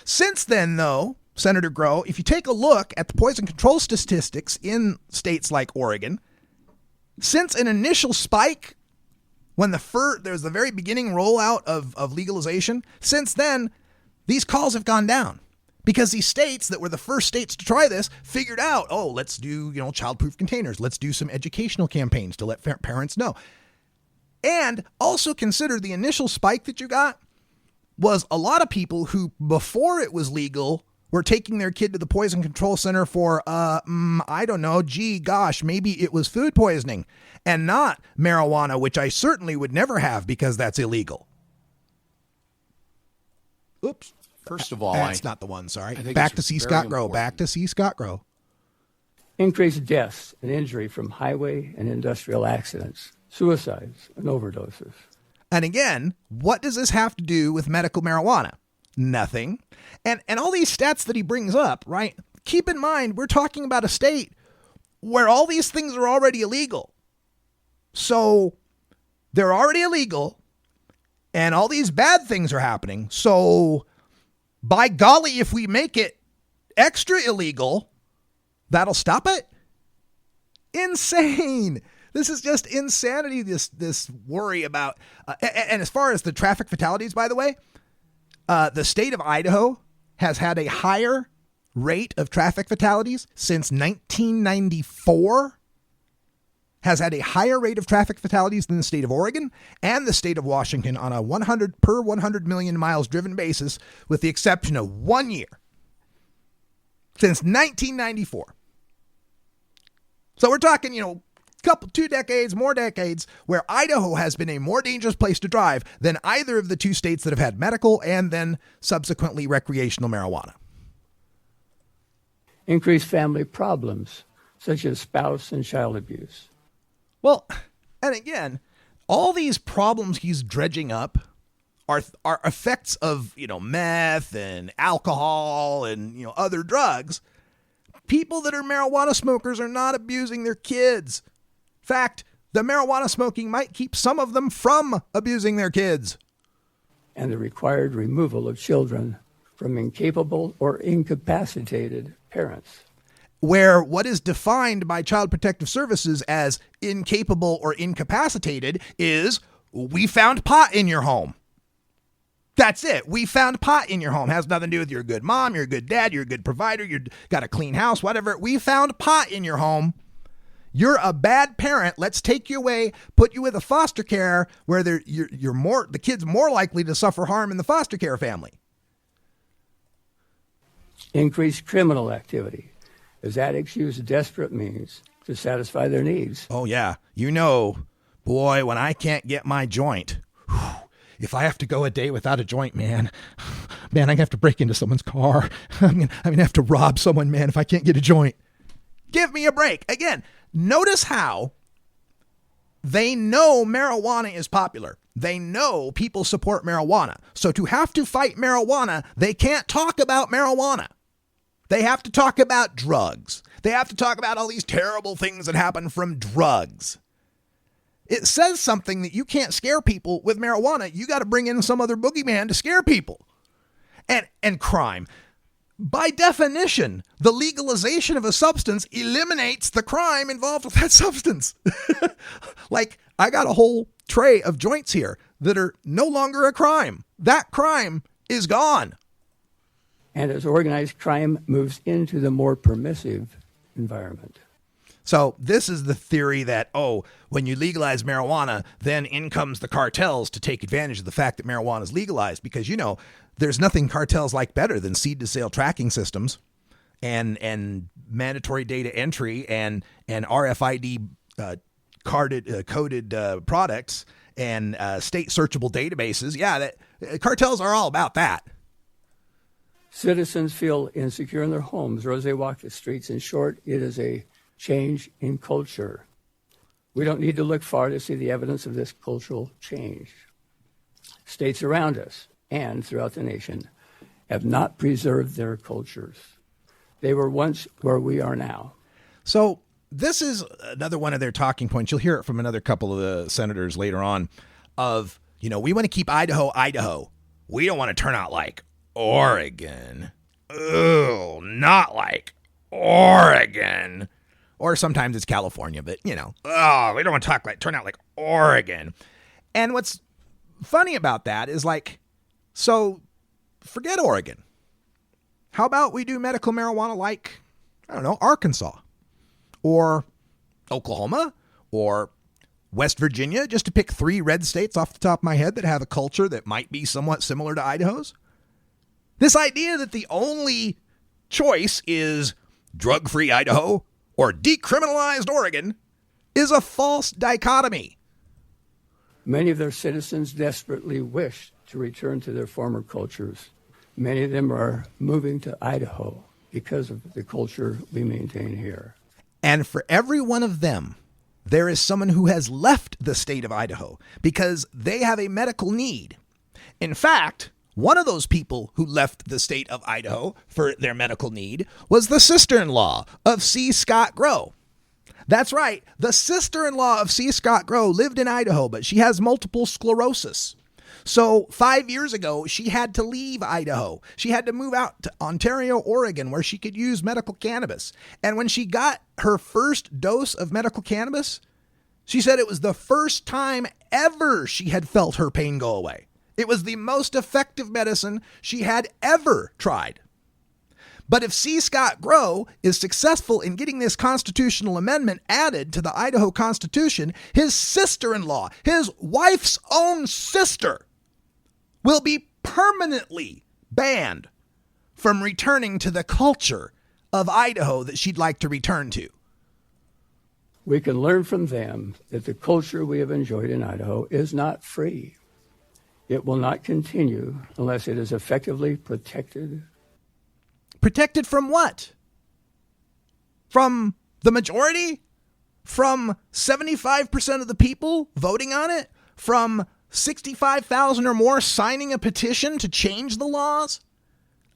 Since then, though, Senator Groh, if you take a look at the poison control statistics in states like Oregon, since an initial spike when there's the very beginning rollout of legalization, since then, these calls have gone down. Because these states that were the first states to try this figured out, let's do, child-proof containers. Let's do some educational campaigns to let parents know. And also consider the initial spike that you got was a lot of people who, before it was legal, were taking their kid to the poison control center for, I don't know, maybe it was food poisoning and not marijuana, which I certainly would never have because that's illegal. Oops. First of all, that's not the one. Sorry. Back to C. Scott Groh. Back to C. Scott Groh. Increased deaths and injury from highway and industrial accidents, suicides, and overdoses. And again, what does this have to do with medical marijuana? Nothing. And all these stats that he brings up, right? Keep in mind, we're talking about a state where all these things are already illegal. So they're already illegal, and all these bad things are happening. So by golly, if we make it extra illegal, that'll stop it? Insane. This is just insanity, this worry about... and as far as the traffic fatalities, by the way, the state of Idaho has had a higher rate of traffic fatalities since 1994. Has had a higher rate of traffic fatalities than the state of Oregon and the state of Washington on a 100 per 100 million miles driven basis, with the exception of 1 year. Since 1994. So we're talking, two decades, more decades, where Idaho has been a more dangerous place to drive than either of the two states that have had medical and then subsequently recreational marijuana. Increased family problems, such as spouse and child abuse. Well, and again, all these problems he's dredging up are effects of, meth and alcohol and, other drugs. People that are marijuana smokers are not abusing their kids. In fact, the marijuana smoking might keep some of them from abusing their kids. and the required removal of children from incapable or incapacitated parents. Where what is defined by Child Protective Services as incapable or incapacitated is, we found pot in your home. That's it. We found pot in your home. Has nothing to do with you're a good mom, you're a good dad, you're a good provider, you've got a clean house, whatever. We found pot in your home. You're a bad parent. Let's take you away, put you with a foster care where the kid's more likely to suffer harm in the foster care family. Increased criminal activity, as addicts use desperate means to satisfy their needs. Oh, yeah. Boy, when I can't get my joint, if I have to go a day without a joint, man, I'm going to have to break into someone's car. I'm going to have to rob someone, man, if I can't get a joint. Give me a break. Again, notice how they know marijuana is popular. They know people support marijuana. So to have to fight marijuana, they can't talk about marijuana. They have to talk about drugs. They have to talk about all these terrible things that happen from drugs. It says something that you can't scare people with marijuana. You got to bring in some other boogeyman to scare people. And crime. By definition, the legalization of a substance eliminates the crime involved with that substance. Like, I got a whole tray of joints here that are no longer a crime. That crime is gone. And as organized crime moves into the more permissive environment. So this is the theory that, when you legalize marijuana, then in comes the cartels to take advantage of the fact that marijuana is legalized. Because, there's nothing cartels like better than seed-to-sale tracking systems and mandatory data entry and RFID coded products and state searchable databases. Yeah, cartels are all about that. Citizens feel insecure in their homes or as they walk the streets. In short, it is a change in culture. We don't need to look far to see the evidence of this cultural change. States around us and throughout the nation have not preserved their cultures. They were once where we are now. So this is another one of their talking points. You'll hear it from another couple of the senators later on of, we want to keep Idaho, Idaho. We don't want to turn out like Oregon. Oh, not like Oregon. Or sometimes it's California, but, we don't want to turn out like Oregon. And what's funny about that is so forget Oregon. How about we do medical marijuana like, Arkansas or Oklahoma or West Virginia, just to pick 3 red states off the top of my head that have a culture that might be somewhat similar to Idaho's. This idea that the only choice is drug-free Idaho or decriminalized Oregon is a false dichotomy. Many of their citizens desperately wish to return to their former cultures. Many of them are moving to Idaho because of the culture we maintain here. And for every one of them, there is someone who has left the state of Idaho because they have a medical need. In fact, one of those people who left the state of Idaho for their medical need was the sister-in-law of C. Scott Grow. That's right. The sister-in-law of C. Scott Grow lived in Idaho, but she has multiple sclerosis. So 5 years ago, she had to leave Idaho. She had to move out to Ontario, Oregon, where she could use medical cannabis. And when she got her first dose of medical cannabis, she said it was the first time ever she had felt her pain go away. It was the most effective medicine she had ever tried. But if C. Scott Grow is successful in getting this constitutional amendment added to the Idaho Constitution, his sister-in-law, his wife's own sister, will be permanently banned from returning to the culture of Idaho that she'd like to return to. We can learn from them that the culture we have enjoyed in Idaho is not free. It will not continue unless it is effectively protected. Protected from what? From the majority? From 75% of the people voting on it? From 65,000 or more signing a petition to change the laws?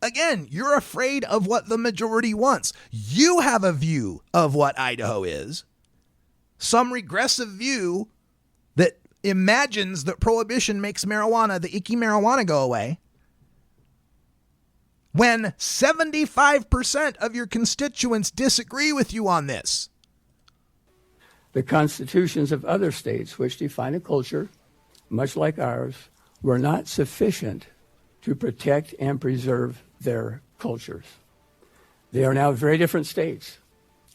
Again, you're afraid of what the majority wants. You have a view of what Idaho is. Some regressive view that imagines that prohibition makes marijuana, the icky marijuana, go away, when 75% of your constituents disagree with you on this? The constitutions of other states, which define a culture, much like ours, were not sufficient to protect and preserve their cultures. They are now very different states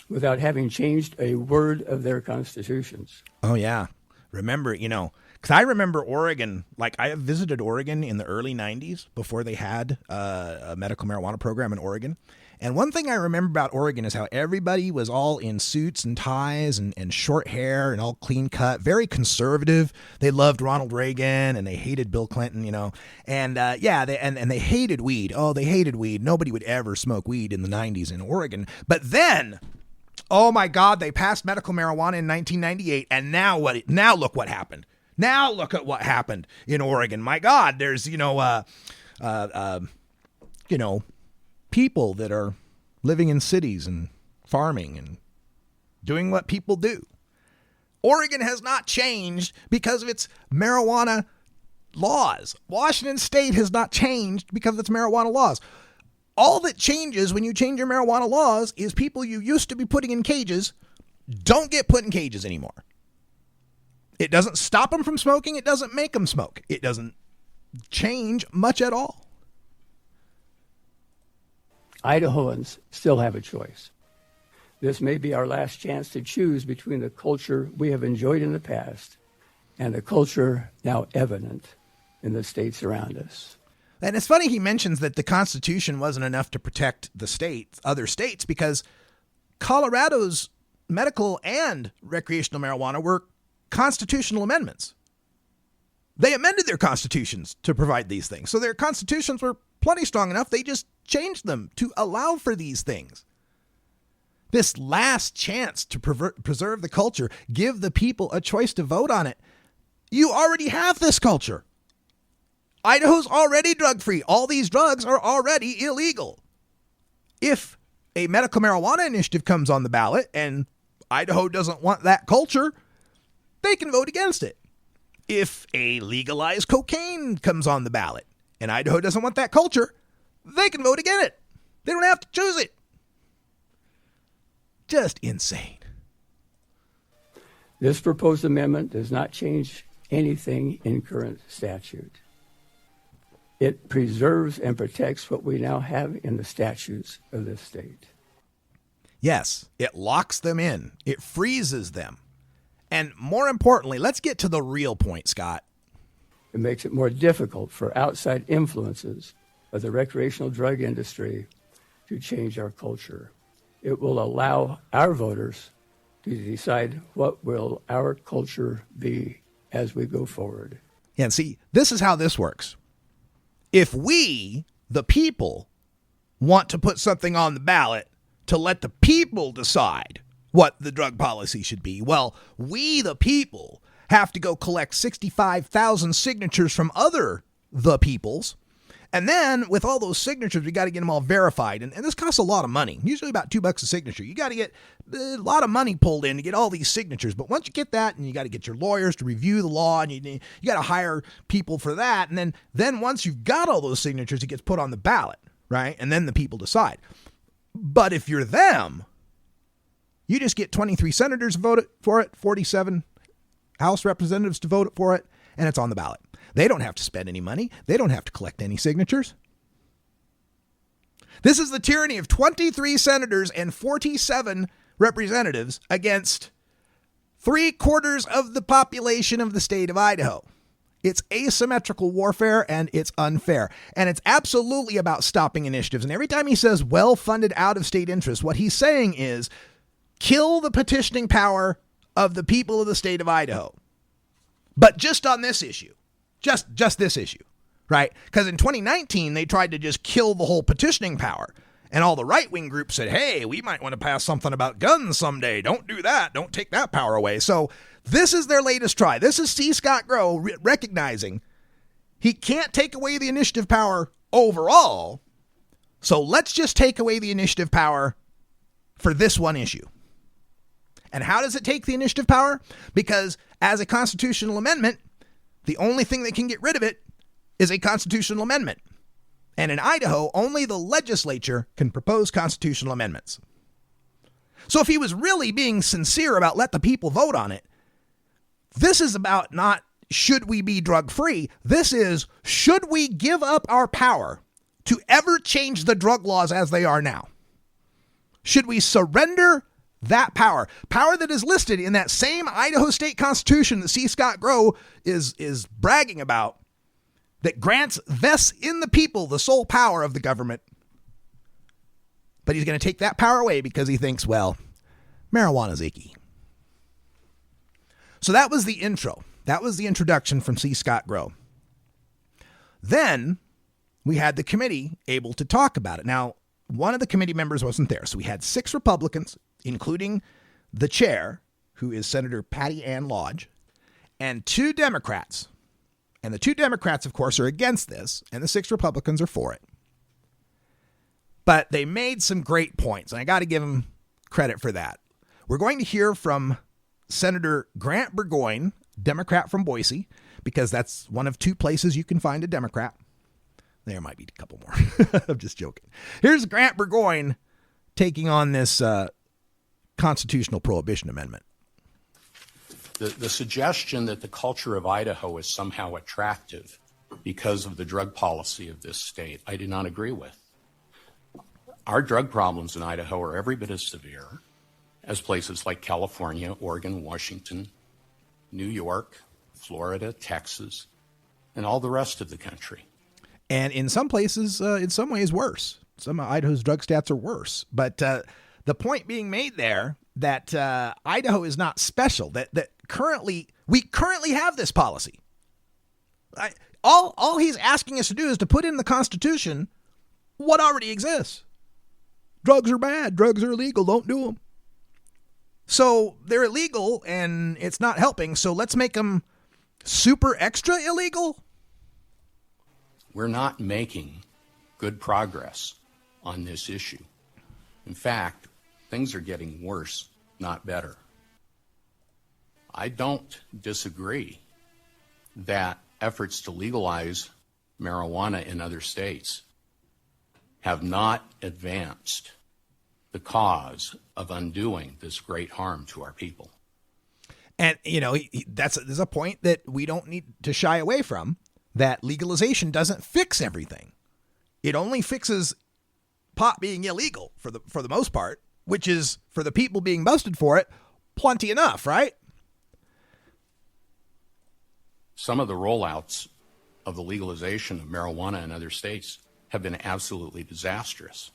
without having changed a word of their constitutions. Oh, yeah. Remember, because I remember Oregon, like I visited Oregon in the early 90s before they had a medical marijuana program in Oregon. And one thing I remember about Oregon is how everybody was all in suits and ties and short hair and all clean cut, very conservative. They loved Ronald Reagan and they hated Bill Clinton, And they hated weed. Oh, they hated weed. Nobody would ever smoke weed in the 90s in Oregon. But then, oh my God, they passed medical marijuana in 1998. And now look what happened. Now look at what happened in Oregon. My God, there's, people that are living in cities and farming and doing what people do. Oregon has not changed because of its marijuana laws. Washington State has not changed because of its marijuana laws. All that changes when you change your marijuana laws is people you used to be putting in cages don't get put in cages anymore. It doesn't stop them from smoking. It doesn't make them smoke. It doesn't change much at all. Idahoans still have a choice. This may be our last chance to choose between the culture we have enjoyed in the past and the culture now evident in the states around us. And it's funny he mentions that the Constitution wasn't enough to protect the states, other states, because Colorado's medical and recreational marijuana were constitutional amendments. They amended their constitutions to provide these things. So their constitutions were plenty strong enough. They just changed them to allow for these things. This last chance to preserve the culture, give the people a choice to vote on it. You already have this culture. Idaho's already drug-free. All these drugs are already illegal. If a medical marijuana initiative comes on the ballot and Idaho doesn't want that culture, they can vote against it. If a legalized cocaine comes on the ballot and Idaho doesn't want that culture, they can vote against it. They don't have to choose it. Just insane. This proposed amendment does not change anything in current statute. It preserves and protects what we now have in the statutes of this state. Yes, it locks them in. It freezes them. And more importantly, let's get to the real point, Scott. It makes it more difficult for outside influences of the recreational drug industry to change our culture. It will allow our voters to decide what will our culture be as we go forward. Yeah, and see, this is how this works. If we, the people, want to put something on the ballot to let the people decide what the drug policy should be, well, we, the people, have to go collect 65,000 signatures from the peoples. And then with all those signatures, we got to get them all verified. And this costs a lot of money, usually about $2 a signature. You got to get a lot of money pulled in to get all these signatures. But once you get that, and you got to get your lawyers to review the law, and you got to hire people for that. And then once you've got all those signatures, it gets put on the ballot, right? And then the people decide. But if you're them, you just get 23 senators to vote for it, 47 House representatives to vote for it, and it's on the ballot. They don't have to spend any money. They don't have to collect any signatures. This is the tyranny of 23 senators and 47 representatives against 3/4 of the population of the state of Idaho. It's asymmetrical warfare, and it's unfair. And it's absolutely about stopping initiatives. And every time he says well-funded out-of-state interests, what he's saying is kill the petitioning power of the people of the state of Idaho. But just on this issue. Just this issue, right? Because in 2019, they tried to just kill the whole petitioning power. And all the right-wing groups said, hey, we might want to pass something about guns someday. Don't do that. Don't take that power away. So this is their latest try. This is C. Scott Grow recognizing he can't take away the initiative power overall. So let's just take away the initiative power for this one issue. And how does it take the initiative power? Because as a constitutional amendment, the only thing that can get rid of it is a constitutional amendment. And in Idaho, only the legislature can propose constitutional amendments. So if he was really being sincere about let the people vote on it, this is about not should we be drug-free. This is should we give up our power to ever change the drug laws as they are now? Should we surrender that power that is listed in that same Idaho state constitution that C. Scott Grow is bragging about, that vests in the people the sole power of the government? But he's going to take that power away because he thinks, well, marijuana's icky. So that was the intro. That was the introduction from C. Scott Grow. Then we had the committee able to talk about it. Now, one of the committee members wasn't there. So we had 6 Republicans, including the chair, who is Senator Patty Ann Lodge, and 2 Democrats. And the 2 Democrats, of course, are against this, and the 6 Republicans are for it. But they made some great points, and I got to give them credit for that. We're going to hear from Senator Grant Burgoyne, Democrat from Boise, because that's one of 2 places you can find a Democrat. There might be a couple more. I'm just joking. Here's Grant Burgoyne taking on this constitutional prohibition amendment. The suggestion that the culture of Idaho is somehow attractive because of the drug policy of this state, I do not agree with. Our drug problems in Idaho are every bit as severe as places like California, Oregon, Washington, New York, Florida, Texas, and all the rest of the country. And in some places, in some ways, worse. Some of Idaho's drug stats are worse. But the point being made there that Idaho is not special, that we currently have this policy. All he's asking us to do is to put in the Constitution what already exists. Drugs are bad. Drugs are illegal. Don't do them. So they're illegal and it's not helping. So let's make them super extra illegal. We're not making good progress on this issue. In fact, things are getting worse, not better. I don't disagree that efforts to legalize marijuana in other states have not advanced the cause of undoing this great harm to our people. And, there's a point that we don't need to shy away from, that legalization doesn't fix everything. It only fixes pot being illegal for the most part, which is, for the people being busted for it, plenty enough, right? Some of the rollouts of the legalization of marijuana in other states have been absolutely disastrous.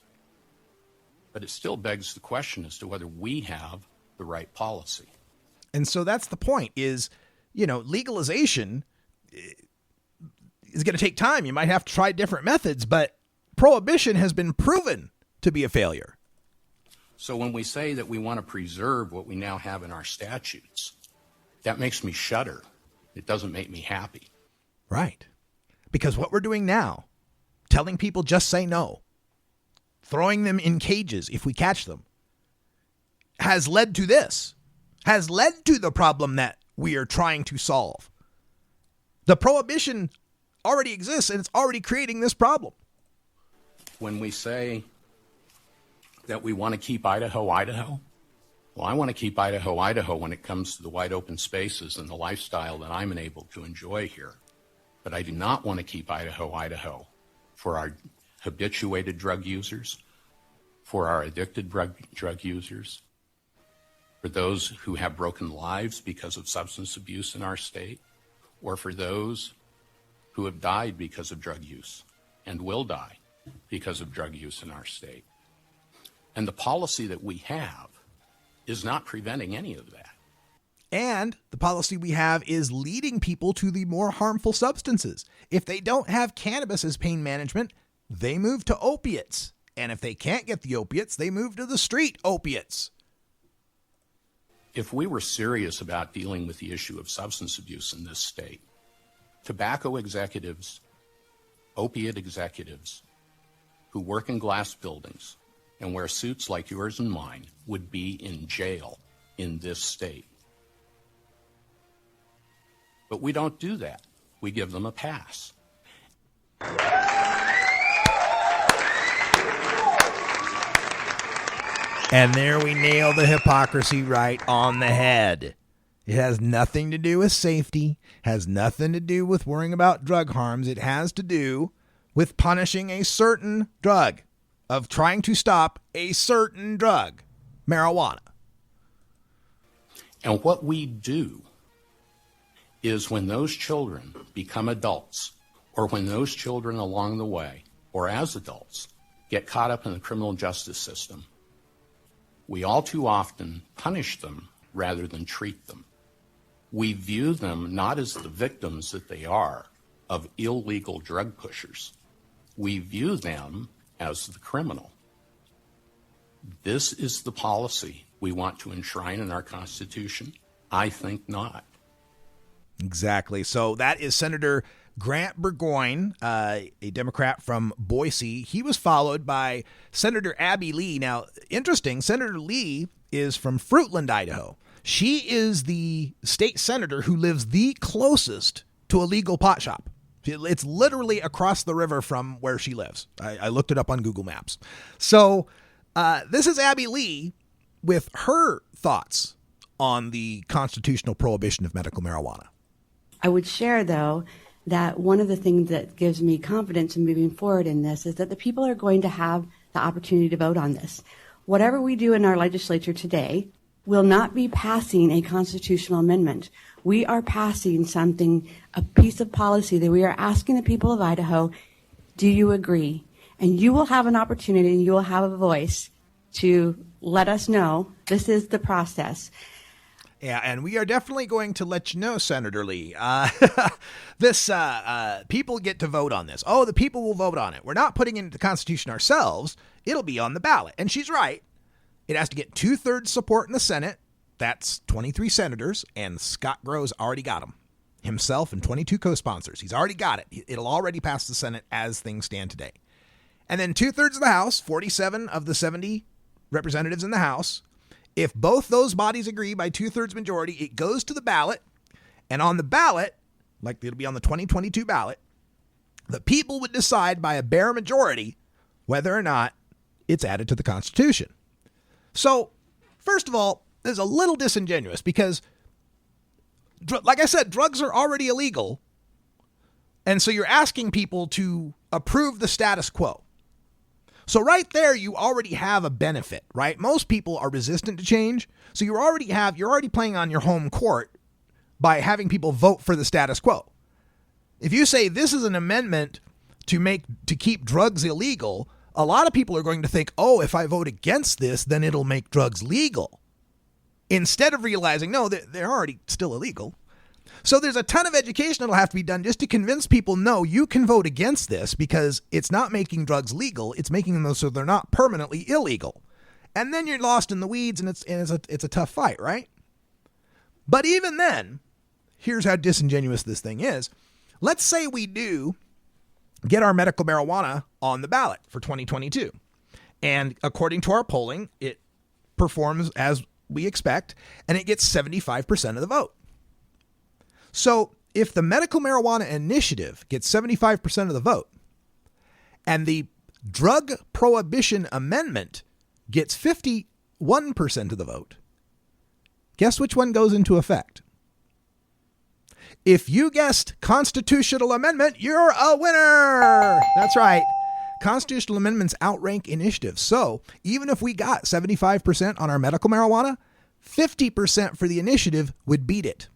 But it still begs the question as to whether we have the right policy. And so that's the point is, legalization is going to take time. You might have to try different methods, but prohibition has been proven to be a failure. So when we say that we want to preserve what we now have in our statutes, that makes me shudder. It doesn't make me happy. Right. Because what we're doing now, telling people just say no, throwing them in cages if we catch them, has led to this, has led to the problem that we are trying to solve. The prohibition already exists and it's already creating this problem. When we say that we want to keep Idaho, Idaho, well, I want to keep Idaho, Idaho when it comes to the wide open spaces and the lifestyle that I'm enabled to enjoy here. But I do not want to keep Idaho, Idaho for our habituated drug users, for our addicted drug users, for those who have broken lives because of substance abuse in our state, or for those who have died because of drug use and will die because of drug use in our state. And the policy that we have is not preventing any of that. And the policy we have is leading people to the more harmful substances. If they don't have cannabis as pain management, they move to opiates. And if they can't get the opiates, they move to the street opiates. If we were serious about dealing with the issue of substance abuse in this state, tobacco executives, opiate executives who work in glass buildings and wear suits like yours and mine would be in jail in this state. But we don't do that. We give them a pass. And there we nail the hypocrisy right on the head. It has nothing to do with safety, has nothing to do with worrying about drug harms. It has to do with punishing a certain drug, of trying to stop a certain drug, marijuana. And what we do is when those children become adults, or when those children along the way, or as adults, get caught up in the criminal justice system, we all too often punish them rather than treat them. We view them not as the victims that they are of illegal drug pushers. We view them as the criminal. This is the policy we want to enshrine in our Constitution? I think not. Exactly. So that is Senator Grant Burgoyne, a Democrat from Boise. He was followed by Senator Abby Lee. Now, interesting, Senator Lee is from Fruitland, Idaho. She is the state senator who lives the closest to a legal pot shop. It's literally across the river from where she lives. I looked it up on Google Maps. So this is Abby Lee with her thoughts on the constitutional prohibition of medical marijuana. I would share, though, that one of the things that gives me confidence in moving forward in this is that the people are going to have the opportunity to vote on this. Whatever we do in our legislature today will not be passing a constitutional amendment. We are passing something, a piece of policy that we are asking the people of Idaho, do you agree? And you will have an opportunity and you will have a voice to let us know this is the process. Yeah, and we are definitely going to let you know, Senator Lee. People get to vote on this. Oh, the people will vote on it. We're not putting it into the Constitution ourselves. It'll be on the ballot. And she's right. It has to get 2/3 support in the Senate. That's 23 senators, and Scott Groh's already got them. Himself and 22 co-sponsors. He's already got it. It'll already pass the Senate as things stand today. And then 2/3 of the House, 47 of the 70 representatives in the House. If both those bodies agree by 2/3 majority, it goes to the ballot. And on the ballot, like it'll be on the 2022 ballot, the people would decide by a bare majority whether or not it's added to the Constitution. So, first of all, this is a little disingenuous because, like I said, drugs are already illegal. And so you're asking people to approve the status quo. So right there, you already have a benefit, right? Most people are resistant to change. So you're already playing on your home court by having people vote for the status quo. If you say this is an amendment to keep drugs illegal, a lot of people are going to think, oh, if I vote against this, then it'll make drugs legal. Instead of realizing, no, they're already still illegal. So there's a ton of education that'll have to be done just to convince people, no, you can vote against this because it's not making drugs legal. It's making them so they're not permanently illegal. And then you're lost in the weeds, and it's a tough fight, right? But even then, here's how disingenuous this thing is. Let's say we do get our medical marijuana on the ballot for 2022. And according to our polling, it performs as we expect, and it gets 75% of the vote. So if the medical marijuana initiative gets 75% of the vote and the drug prohibition amendment gets 51% of the vote, guess which one goes into effect? If you guessed constitutional amendment, you're a winner. That's right. Constitutional amendments outrank initiatives. So even if we got 75% on our medical marijuana, 50% for the initiative would beat it.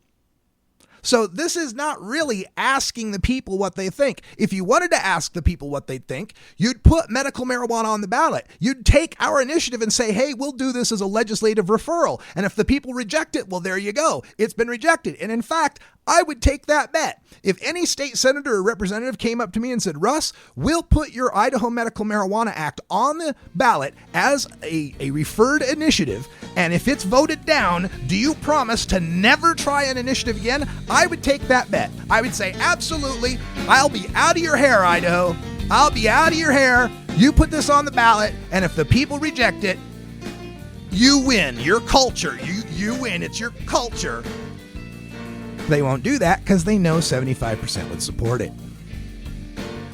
So this is not really asking the people what they think. If you wanted to ask the people what they think, you'd put medical marijuana on the ballot. You'd take our initiative and say, hey, we'll do this as a legislative referral. And if the people reject it, well, there you go. It's been rejected. And in fact, I would take that bet. If any state senator or representative came up to me and said, Russ, we'll put your Idaho Medical Marijuana Act on the ballot as a referred initiative, and if it's voted down, do you promise to never try an initiative again? I would take that bet. I would say, absolutely, I'll be out of your hair, Idaho. I'll be out of your hair. You put this on the ballot, and if the people reject it, you win. Your culture, you win. It's your culture. They won't do that because they know 75% would support it.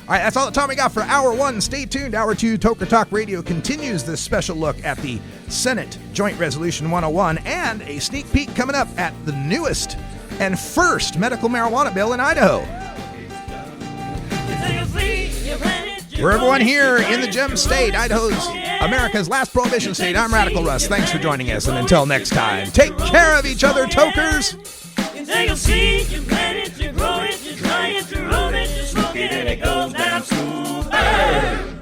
All right, that's all the time we got for Hour 1. Stay tuned. Hour 2, Toker Talk Radio continues this special look at the Senate Joint Resolution 101 and a sneak peek coming up at the newest and first medical marijuana bill in Idaho. For everyone here in the Gem State, Idaho's America's last prohibition state, I'm Radical Russ. Thanks for joining us, and until next time, take care of each other, tokers. You take a seed, you plant it, you grow it, you dry it, you roll it, you smoke it, and it goes down smooth.